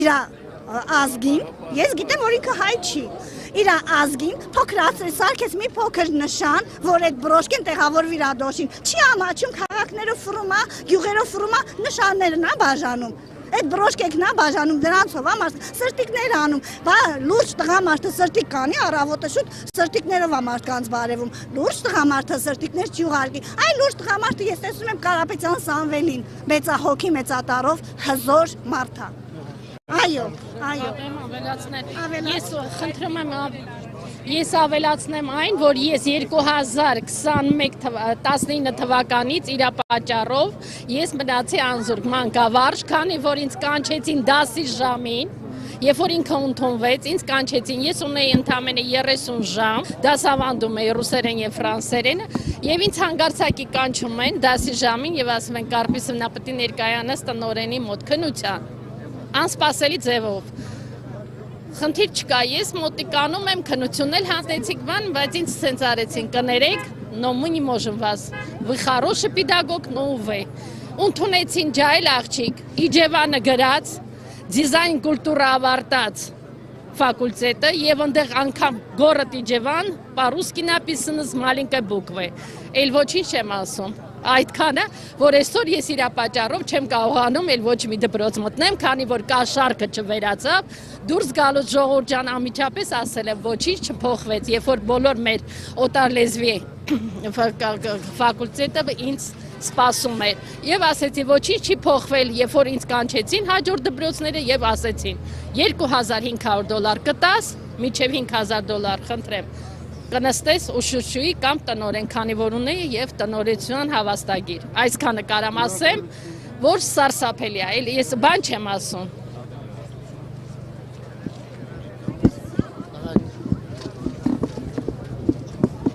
Իրա ազգին, ես գիտեմ, որ ինքը հայ չի, իրա ազգին փոքրացրեց, սարքեց մի փոքր նշան, որ այդ բրոշկեն տեղավորվի իր ադոշին, չի ամաչում քաղաքներով ֆրումա, գյուղերով ֆրումա, նշաններն ա բաժանում, այդ բրոշկեքն ա բաժանում, դրանցով ա մարդ, սրտիկներ անում, բա լուրջ տղամարդը սրտիկ կանի, առավոտը շուտ սրտիկներով ա մարդկանց բարևում, լուրջ տղամարդը սրտիկներ չի ուղարկի, այ լուրջ տղամարդը ես տեսնում եմ Կարապետյան Սամվելին, մեծահոգի մեծատարով հզոր մարդ ա։ Այո, ես ավելացնեմ այն, որ ես 2021 թվականից իր պատճառով ես մնացի անզուրկ մանկավարժ, քանի որ ինձ կանչեցին դասի ժամին, երբ որ ինքը ընդունվեց, ինձ կանչեցին, ես ունեի ընդամենը 30 ժամ, դասավանդում էի ռուսերեն եւ ֆրանսերեն, եւ ինձ հանգարցակի կանչում են դասի ժամին եւ ասում են Կարպիսովնա պետք է ներկայանաս տնօրենի մոտ քննության, անսպասելի ձևով։ Խնդիր չկա, ես մոտիկանում եմ, քննություն էլ հանձնեցիք բան, բայց ինձ սենց արեցին, կներեք, но мы не можем вас, вы хороший педагог, но увы։ Ընդունեցին ջայլ աղջիկ, Իջևանը գրած, դիզայն կուլտուրա ավարտած ֆակուլտետը եւ այնտեղ անգամ город Իջևան, по-русски написано с маленькой буквы։ Էլ ոչինչ չեմ ասում։ Այդքանը, որ այսօր ես իր պատճառով չեմ կարողանում էլ ոչ մի դպրոց մտնեմ, քանի որ կա շարքը չվերացավ, դուրս գալուց ժողովուրդ ջան անմիջապես ասել եմ ոչինչ չփոխվեց, երբ որ բոլոր մեր օտար լեզվի ֆակուլտետը ինձ սպասում էր եւ ասեցի ոչինչ չի փոխվել, երբ որ ինձ կանչեցին հաջորդ դպրոցները եւ ասեցին $2500 կտաս, մինչեւ $5000, խնդրեմ կնստես ու շուշուի կամ տնօրեն, քանի որ ունեի եւ տնօրենության հավաստագիր։ Այսքանը կարամ ասեմ, որ սարսափելի է, ես բան չեմ ասում։